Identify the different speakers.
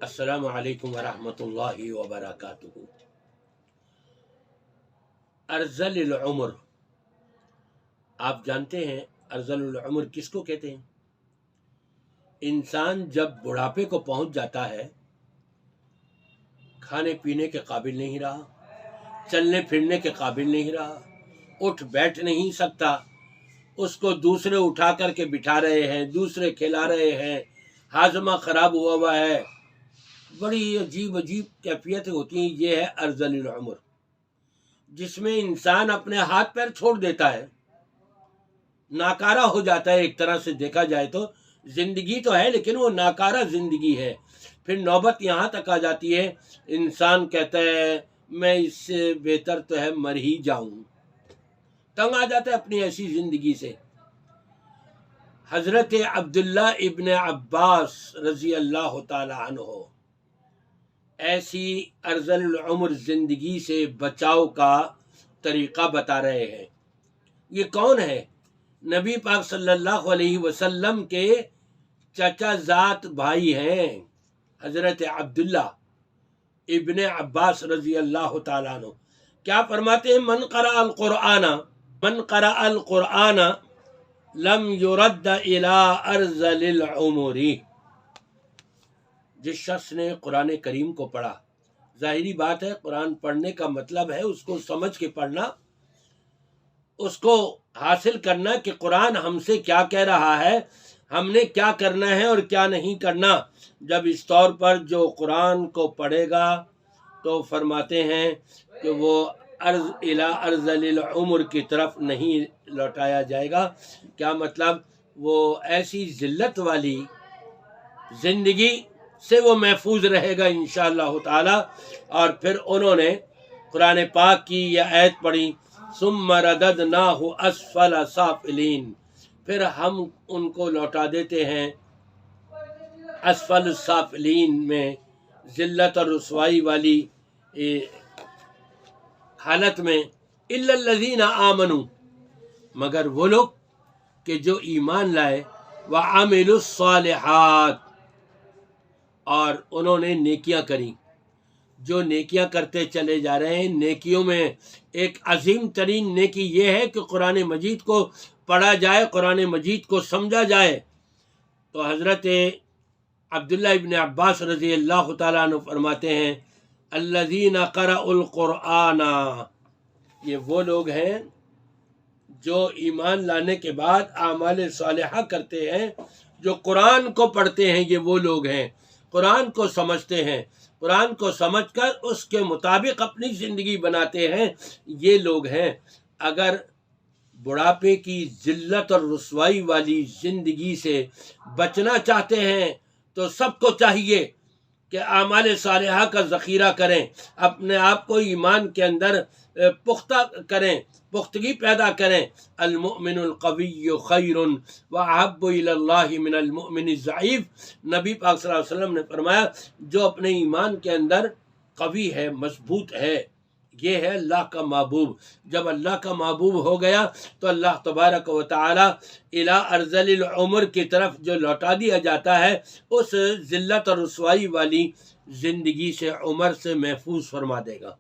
Speaker 1: السلام علیکم ورحمۃ اللہ وبرکاتہ۔ ارذل العمر، آپ جانتے ہیں ارذل العمر کس کو کہتے ہیں؟ انسان جب بڑھاپے کو پہنچ جاتا ہے، کھانے پینے کے قابل نہیں رہا، چلنے پھرنے کے قابل نہیں رہا، اٹھ بیٹھ نہیں سکتا، اس کو دوسرے اٹھا کر کے بٹھا رہے ہیں، دوسرے کھلا رہے ہیں، ہاضمہ خراب ہوا ہے، بڑی عجیب کیفیتیں ہوتی ہیں۔ یہ ہے ارذل العمر، جس میں انسان اپنے ہاتھ پیر چھوڑ دیتا ہے، ناکارہ ہو جاتا ہے۔ ایک طرح سے دیکھا جائے تو زندگی تو ہے لیکن وہ ناکارہ زندگی ہے۔ پھر نوبت یہاں تک آ جاتی ہے، انسان کہتا ہے میں اس سے بہتر تو ہے مر ہی جاؤں، تنگ آ جاتا ہے اپنی ایسی زندگی سے۔ حضرت عبداللہ ابن عباس رضی اللہ تعالی عنہ ایسی ارذل العمر زندگی سے بچاؤ کا طریقہ بتا رہے ہیں۔ یہ کون ہے؟ نبی پاک صلی اللہ علیہ وسلم کے چچا زاد بھائی ہیں، حضرت عبداللہ ابن عباس رضی اللہ تعالیٰ عنہ۔ کیا فرماتے ہیں؟ من قرأ القرآن لم يرد الى ارذل العمر۔ جس شخص نے قرآن کریم کو پڑھا، ظاہری بات ہے قرآن پڑھنے کا مطلب ہے اس کو سمجھ کے پڑھنا، اس کو حاصل کرنا کہ قرآن ہم سے کیا کہہ رہا ہے، ہم نے کیا کرنا ہے اور کیا نہیں کرنا۔ جب اس طور پر جو قرآن کو پڑھے گا تو فرماتے ہیں کہ وہ ارذل العمر کی طرف نہیں لوٹایا جائے گا۔ کیا مطلب؟ وہ ایسی ذلت والی زندگی سے وہ محفوظ رہے گا انشاءاللہ تعالی۔ اور پھر انہوں نے قرآن پاک کی یہ آیت پڑھی، ثم رددناہ اسفل سافلین، پھر ہم ان کو لوٹا دیتے ہیں اسفل السافلین میں، ذلت اور رسوائی والی حالت میں۔ الا الذین آمنوا، مگر وہ لوگ کہ جو ایمان لائے، وعملوا الصالحات، اور انہوں نے نیکیاں کریں۔ جو نیکیاں کرتے چلے جا رہے ہیں، نیکیوں میں ایک عظیم ترین نیکی یہ ہے کہ قرآن مجید کو پڑھا جائے، قرآن مجید کو سمجھا جائے۔ تو حضرت عبداللہ ابن عباس رضی اللہ تعالیٰ عنہ فرماتے ہیں الذین قرأوا القرآن، یہ وہ لوگ ہیں جو ایمان لانے کے بعد اعمال صالحہ کرتے ہیں، جو قرآن کو پڑھتے ہیں، یہ وہ لوگ ہیں قرآن کو سمجھتے ہیں، قرآن کو سمجھ کر اس کے مطابق اپنی زندگی بناتے ہیں، یہ لوگ ہیں۔ اگر بڑھاپے کی ذلت اور رسوائی والی زندگی سے بچنا چاہتے ہیں تو سب کو چاہیے کہ اعمال صالحہ کا ذخیرہ کریں، اپنے آپ کو ایمان کے اندر پختہ کریں، پختگی پیدا کریں۔ المؤمن القوی خیر واحب الی اللہ من المؤمن الضعیف، نبی پاک صلی اللہ علیہ وسلم نے فرمایا جو اپنے ایمان کے اندر قوی ہے، مضبوط ہے، یہ ہے اللہ کا محبوب۔ جب اللہ کا محبوب ہو گیا تو اللہ تبارک و تعالی الی ارذل العمر کی طرف جو لوٹا دیا جاتا ہے، اس ذلت اور رسوائی والی زندگی سے، عمر سے محفوظ فرما دے گا۔